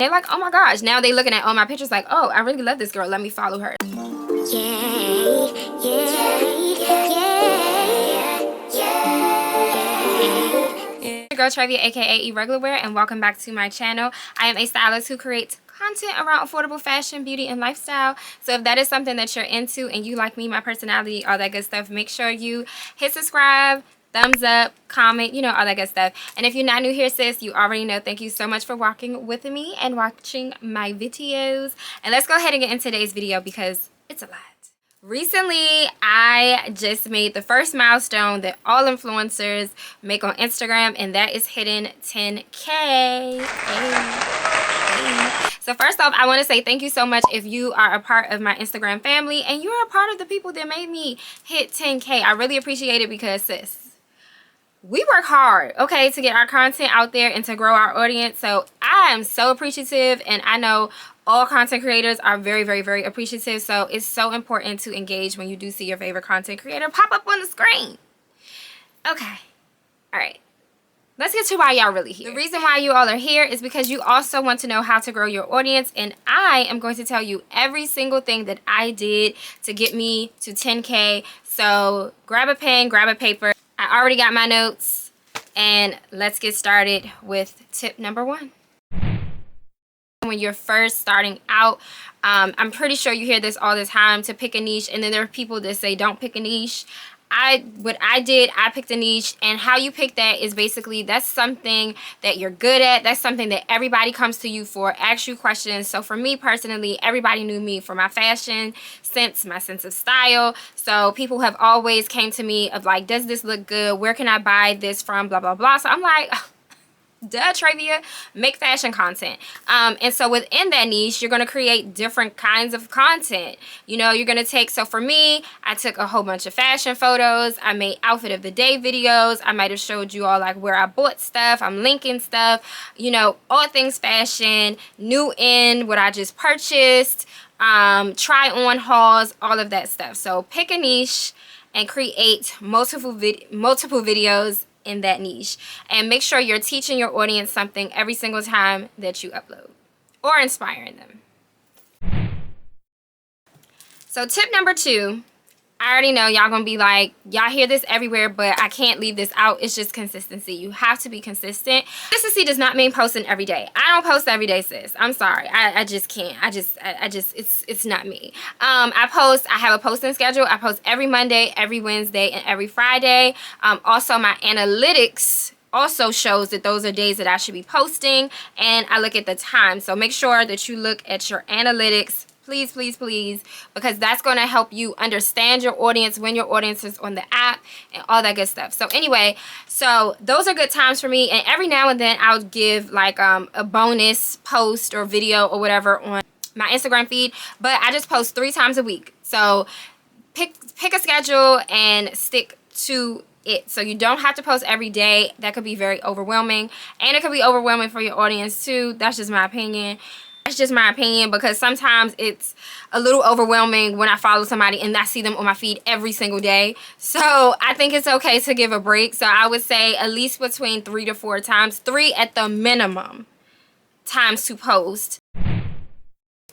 They're like, oh my gosh, now they looking at all my pictures like, oh, I really love this girl, let me follow her. Girl Trivia, aka Irregular Wear, and welcome back to my channel. I am a stylist who creates content around affordable fashion, beauty, and lifestyle. So if that is something that you're into and you like me, my personality, all that good stuff, make sure you hit subscribe, thumbs up, comment, you know, all that good stuff. And if you're not new here, sis, you already know. Thank you so much for walking with me and watching my videos. And let's go ahead and get into today's video because it's a lot. Recently, I just made the first milestone that all influencers make on Instagram, and that is hitting 10K. Hey. So first off, I want to say thank you so much if you are a part of my Instagram family and you are a part of the people that made me hit 10K. I really appreciate it because, sis, we work hard, okay, to get our content out there and to grow our audience. So I am so appreciative, and I know all content creators are very, very, very appreciative. So it's so important to engage when you do see your favorite content creator pop up on the screen. Okay. All right. Let's get to why y'all really here. The reason why you all are here is because you also want to know how to grow your audience. And I am going to tell you every single thing that I did to get me to 10K. So grab a pen, grab a paper. I already got my notes. And let's get started with tip number 1. When you're first starting out, I'm pretty sure you hear this all the time, to pick a niche, and then there are people that say don't pick a niche. What I did, I picked a niche, and how you pick that is basically that's something that you're good at. That's something that everybody comes to you for, asks you questions. So for me personally, everybody knew me for my fashion sense, my sense of style. So people have always came to me of like, does this look good? Where can I buy this from? Blah, blah, blah. So I'm like, duh, Travia, make fashion content. And so within that niche, you're going to create different kinds of content. You know, you're going to take, so for me, I took a whole bunch of fashion photos. I made outfit of the day videos. I might have showed you all like where I bought stuff. I'm linking stuff, you know, all things fashion, new in, what I just purchased, try on hauls, all of that stuff. So pick a niche and create multiple videos in that niche, and make sure you're teaching your audience something every single time that you upload or inspiring them. So tip number 2, I already know y'all gonna be like, y'all hear this everywhere, but I can't leave this out. It's just consistency. You have to be consistent. Consistency does not mean posting every day. I don't post every day, sis. I'm sorry. I just can't. I just it's not me. I have a posting schedule. I post every Monday, every Wednesday, and every Friday. Also my analytics also shows that those are days that I should be posting, and I look at the time. So make sure that you look at your analytics, please, please, please, because that's going to help you understand your audience, when your audience is on the app, and all that good stuff. So anyway, so those are good times for me, and every now and then I'll give like a bonus post or video or whatever on my Instagram feed, but I just post 3 times a week. So pick a schedule and stick to it, so you don't have to post every day. That could be very overwhelming, and it could be overwhelming for your audience too. That's just my opinion. That's just my opinion, because sometimes it's a little overwhelming when I follow somebody and I see them on my feed every single day. So I think it's okay to give a break. So I would say at least between 3 to 4 times, 3 at the minimum times to post.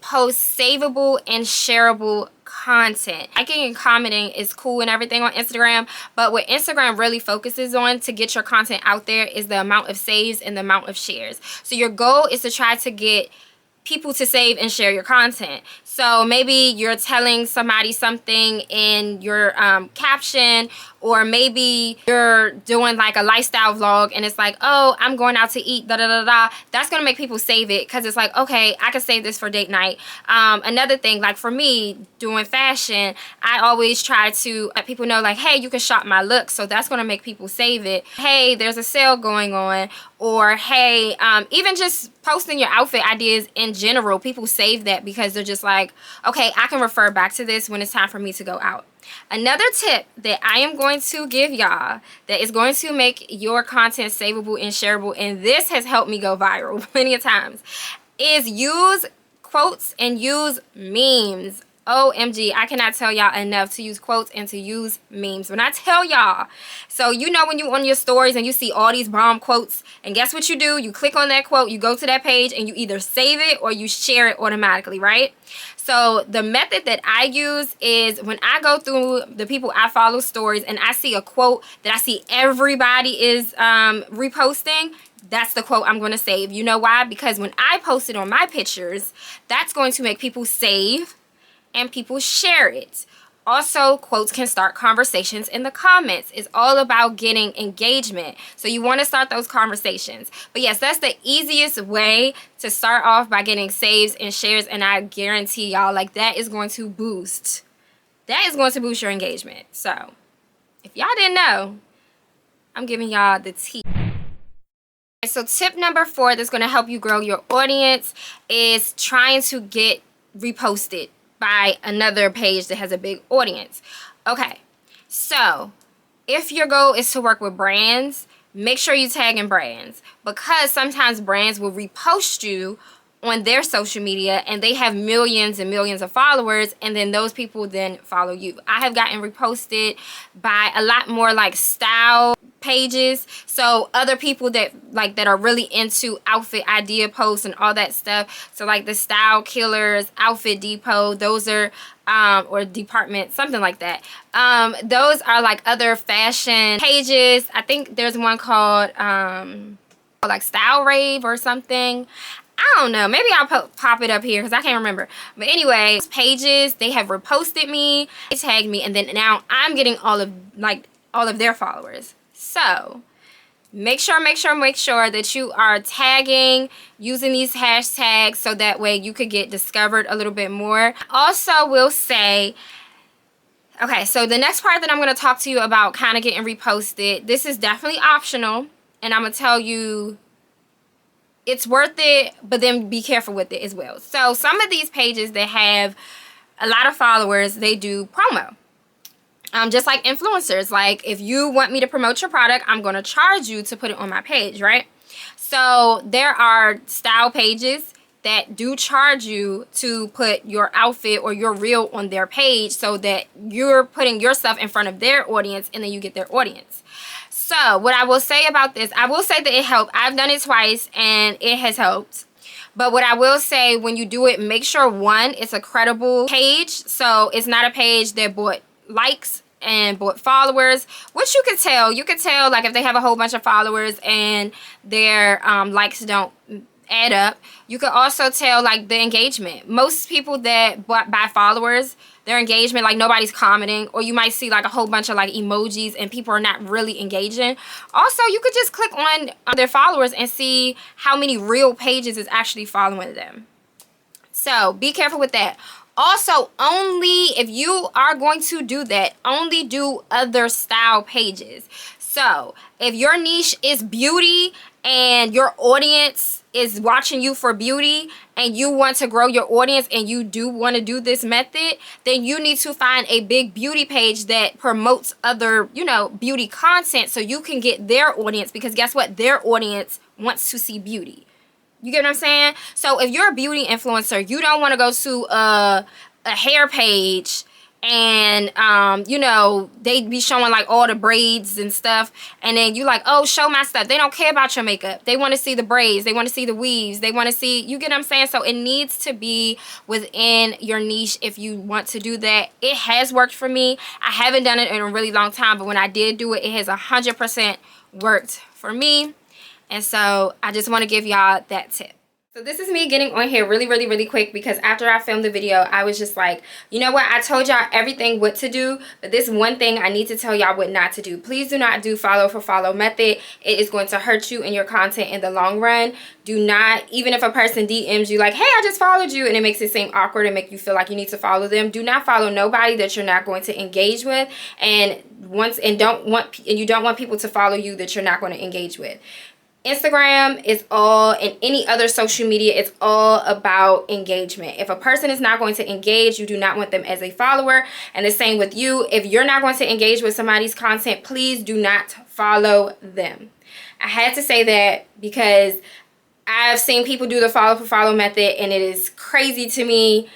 Post savable and shareable content. Liking and commenting is cool and everything on Instagram, but what Instagram really focuses on to get your content out there is the amount of saves and the amount of shares. So your goal is to try to get people to save and share your content. So maybe you're telling somebody something in your caption, or maybe you're doing like a lifestyle vlog and it's like, oh, I'm going out to eat, da da da da. That's gonna make people save it, because it's like, okay, I can save this for date night. Another thing, like for me doing fashion, I always try to let people know like, hey, you can shop my look. So that's gonna make people save it. Hey, there's a sale going on, or hey, even just posting your outfit ideas in general, people save that because they're just like, okay, I can refer back to this when it's time for me to go out. Another tip that I am going to give y'all that is going to make your content savable and shareable, and this has helped me go viral plenty of times, is use quotes and use memes. OMG, I cannot tell y'all enough to use quotes and to use memes. When I tell y'all, so you know when you on your stories and you see all these bomb quotes, and guess what you do? You click on that quote, you go to that page, and you either save it or you share it automatically, right? So the method that I use is when I go through the people I follow stories and I see a quote that I see everybody is reposting, that's the quote I'm going to save. You know why? Because when I post it on my pictures, that's going to make people save and people share it. Also, quotes can start conversations in the comments. It's all about getting engagement. So you want to start those conversations. But yes, that's the easiest way to start off, by getting saves and shares. And I guarantee y'all, like, that is going to boost. That is going to boost your engagement. So if y'all didn't know, I'm giving y'all the tea. So tip number 4 that's going to help you grow your audience is trying to get reposted by another page that has a big audience. Okay, so if your goal is to work with brands, make sure you tag in brands, because sometimes brands will repost you on their social media and they have millions and millions of followers, and then those people then follow you. I have gotten reposted by a lot more like style pages, so other people that are really into outfit idea posts and all that stuff. So like the Style Killers, Outfit Depot, those are or department, something like that. Those are like other fashion pages. I think there's one called like Style Rave or something. I don't know, maybe I'll pop it up here because I can't remember. But anyway, pages, they have reposted me, they tagged me, and then now I'm getting all of their followers. So make sure that you are tagging, using these hashtags, so that way you could get discovered a little bit more. Also will say, okay, so the next part that I'm going to talk to you about kind of getting reposted, this is definitely optional, and I'm going to tell you it's worth it, but then be careful with it as well. So some of these pages that have a lot of followers, they do promo. Just like influencers. Like, if you want me to promote your product, I'm going to charge you to put it on my page, right? So there are style pages that do charge you to put your outfit or your reel on their page, so that you're putting yourself in front of their audience and then you get their audience. So what I will say about this, I will say that it helped. I've done it twice and it has helped. But what I will say, when you do it, make sure, one, it's a credible page. So it's not a page that bought likes and bought followers, which you can tell. You can tell, like, if they have a whole bunch of followers and their likes don't add up. You can also tell, like, the engagement. Most people that buy followers, their engagement, like, nobody's commenting, or you might see like a whole bunch of like emojis and people are not really engaging. Also, you could just click on their followers and see how many real pages is actually following them. So be careful with that. Also, only if you are going to do that, only do other style pages. So if your niche is beauty and your audience is watching you for beauty, and you want to grow your audience and you do want to do this method, then you need to find a big beauty page that promotes other, you know, beauty content, so you can get their audience, because guess what? Their audience wants to see beauty. You get what I'm saying? So if you're a beauty influencer, you don't want to go to a hair page and you know, they be showing like all the braids and stuff, and then you like, oh, show my stuff. They don't care about your makeup. They want to see the braids, they want to see the weaves, they want to see, you get what I'm saying? So it needs to be within your niche if you want to do that. It has worked for me. I haven't done it in a really long time, but when I did do it, it has 100% worked for me. And so I just want to give y'all that tip. So this is me getting on here really quick, because after I filmed the video, I was just like, you know what? I told y'all everything what to do, but this one thing I need to tell y'all what not to do. Please do not do follow for follow method. It is going to hurt you and your content in the long run. Do not, even if a person DMs you like, hey, I just followed you, and it makes it seem awkward and make you feel like you need to follow them. Do not follow nobody that you're not going to engage with, and you don't want people to follow you that you're not going to engage with. Instagram is all, and any other social media, it's all about engagement. If a person is not going to engage, you do not want them as a follower. And the same with you. If you're not going to engage with somebody's content, please do not follow them. I had to say that because I've seen people do the follow for follow method, and it is crazy to me.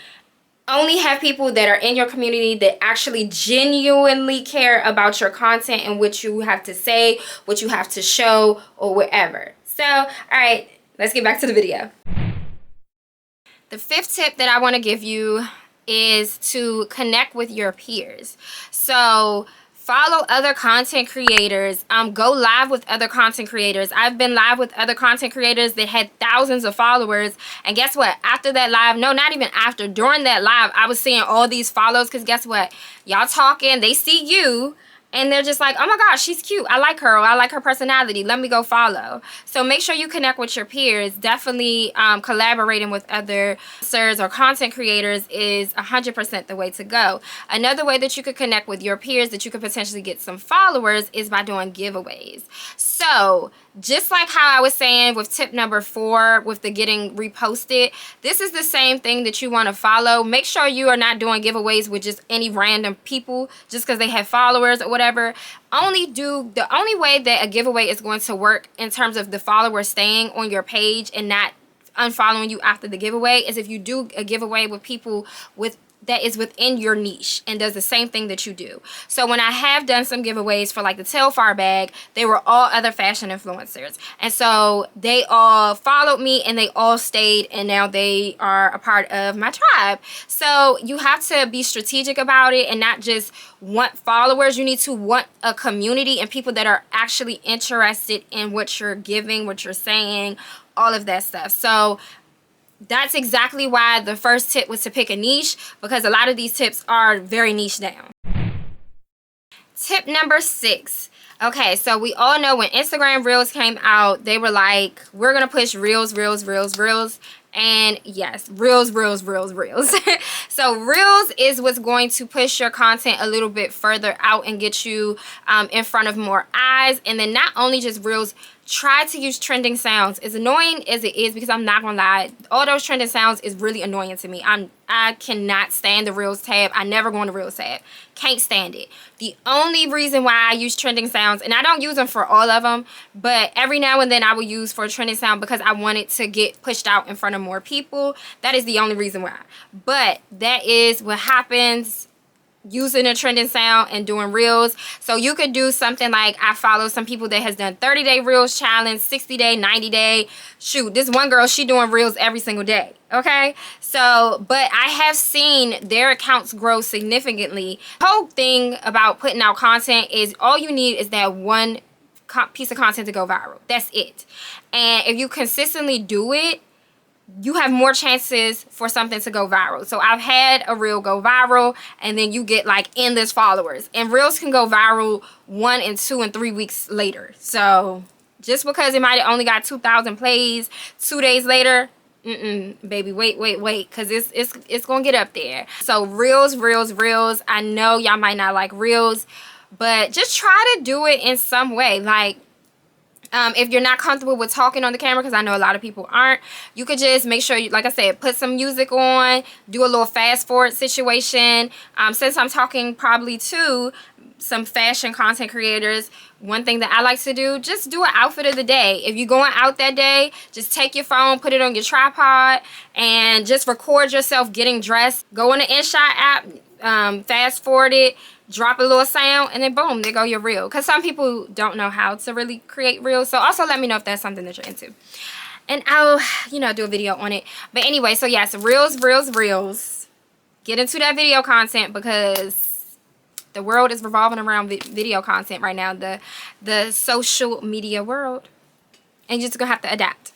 only have people that are in your community that actually genuinely care about your content and what you have to say, what you have to show, or whatever. So, all right, let's get back to the video. The fifth tip that I want to give you is to connect with your peers. So follow other content creators. Go live with other content creators. I've been live with other content creators that had thousands of followers, and guess what? After that live, no, not even after, during that live, I was seeing all these follows, because guess what? Y'all talking, they see you, and they're just like, oh my gosh, she's cute. I like her. Or I like her personality. Let me go follow. So make sure you connect with your peers. Definitely collaborating with other influencers or content creators is 100% the way to go. Another way that you could connect with your peers, that you could potentially get some followers, is by doing giveaways. So just like how I was saying with tip number 4 with the getting reposted, this is the same thing that you want to follow. Make sure you are not doing giveaways with just any random people just because they have followers or whatever. The only way that a giveaway is going to work in terms of the followers staying on your page and not unfollowing you after the giveaway is if you do a giveaway with people that is within your niche and does the same thing that you do. So when I have done some giveaways for like the Telfar bag, they were all other fashion influencers. And so they all followed me and they all stayed, and now they are a part of my tribe. So you have to be strategic about it and not just want followers. You need to want a community and people that are actually interested in what you're giving, what you're saying, all of that stuff. So that's exactly why the first tip was to pick a niche, because a lot of these tips are very niche down. Tip number 6. Okay, so we all know when Instagram Reels came out, they were like, we're going to push Reels, Reels, Reels, Reels. And yes, Reels, Reels, Reels, Reels. So Reels is what's going to push your content a little bit further out and get you in front of more eyes. And then not only just Reels, try to use trending sounds. As annoying as it is, because I'm not gonna lie, all those trending sounds is really annoying to me. I cannot stand the Reels tab. I never go on the Reels tab. Can't stand it. The only reason why I use trending sounds, and I don't use them for all of them, but every now and then I will use for a trending sound because I want it to get pushed out in front of more people. That is the only reason why. But that is what happens using a trending sound and doing Reels. So you could do something like, I follow some people that has done 30-day Reels challenge, 60-day, 90-day. Shoot, this one girl, she doing Reels every single day. Okay, so but I have seen their accounts grow significantly. The whole thing about putting out content is all you need is that one piece of content to go viral. That's it. And if you consistently do it, you have more chances for something to go viral. So I've had a reel go viral, and then you get like endless followers. And reels can go viral 1 and 2 and 3 weeks later. So just because it might have only got 2,000 plays 2 days later, baby, wait, because it's gonna get up there. So reels. I know y'all might not like reels, but just try to do it in some way. Like, if you're not comfortable with talking on the camera, because I know a lot of people aren't, you could just make sure you, like I said, put some music on, do a little fast forward situation. Since I'm talking probably to some fashion content creators, one thing that I like to do, just do an outfit of the day. If you're going out that day, just take your phone, put it on your tripod, and just record yourself getting dressed. Go on the InShot app, fast forward it, drop a little sound, and then boom, there go your reel. Because some people don't know how to really create reels. So also let me know if that's something that you're into, and I'll, do a video on it. But anyway, so yes, reels. Get into that video content, because the world is revolving around video content right now, the social media world, and you're just gonna have to adapt.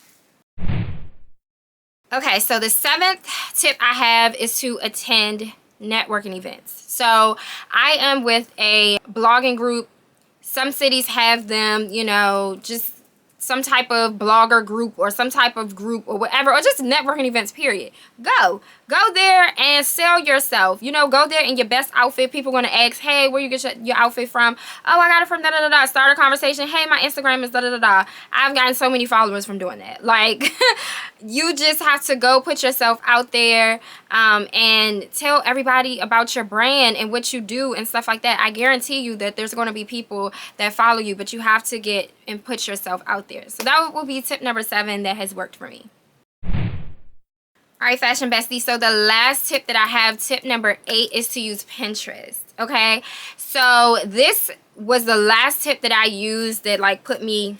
Okay, so the 7th tip I have is to attend networking events. So I am with a blogging group. Some cities have them, just some type of blogger group or some type of group or whatever, or just networking events, period. Go there and sell yourself. Go there in your best outfit. People are going to ask, hey, where you get your outfit from? Oh, I got it from da-da-da-da. Start a conversation. Hey, my Instagram is da-da-da-da. I've gotten so many followers from doing that. Like, you just have to go put yourself out there and tell everybody about your brand and what you do and stuff like that. I guarantee you that there's going to be people that follow you, but you have to get and put yourself out there. So that will be tip number 7 that has worked for me. All right, fashion bestie. So the last tip that I have, tip number 8, is to use Pinterest. Okay, so this was the last tip that I used that like put me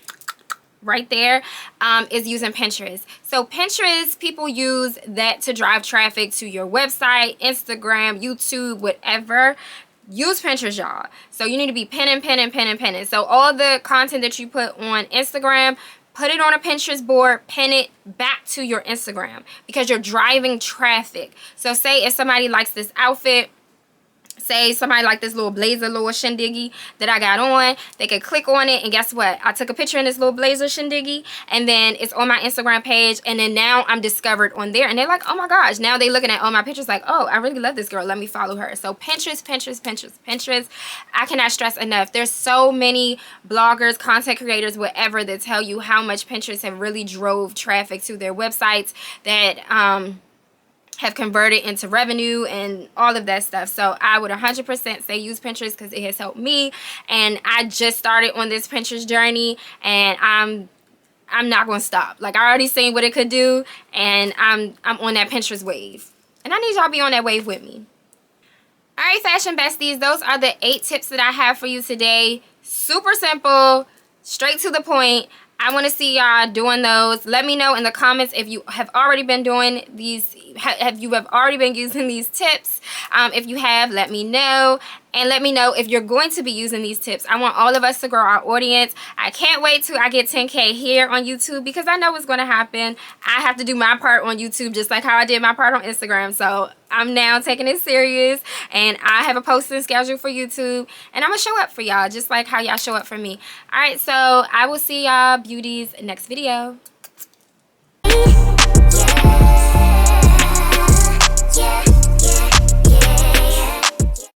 right there, is using Pinterest. So Pinterest, people use that to drive traffic to your website, Instagram, YouTube, whatever. Use Pinterest, y'all. So you need to be pinning. So all the content that you put on Instagram, put it on a Pinterest board, pin it back to your Instagram, because you're driving traffic. So say if somebody likes this outfit, say somebody like this little blazer, little shindiggy that I got on, they could click on it, and guess what? I took a picture in this little blazer shindiggy, and then it's on my Instagram page, and then now I'm discovered on there, and they're like, oh my gosh, now they looking at all my pictures like, oh, I really love this girl, let me follow her. So Pinterest. I cannot stress enough. There's so many bloggers, content creators, whatever, that tell you how much Pinterest have really drove traffic to their websites, that have converted into revenue and all of that stuff. So I would 100% say use Pinterest, because it has helped me, and I just started on this Pinterest journey, and I'm not gonna stop. Like, I already seen what it could do, and I'm on that Pinterest wave, and I need y'all to be on that wave with me. All right, fashion besties, those are the 8 tips that I have for you today. Super simple, straight to the point. I want to see y'all doing those. Let me know in the comments if you have already been doing these, have already been using these tips. If you have, let me know. And let me know if you're going to be using these tips. I want all of us to grow our audience. I can't wait till I get 10K here on YouTube, because I know what's going to happen. I have to do my part on YouTube just like how I did my part on Instagram. So I'm now taking it serious, and I have a posting schedule for YouTube, and I'm going to show up for y'all just like how y'all show up for me. All right, so I will see y'all beauties next video.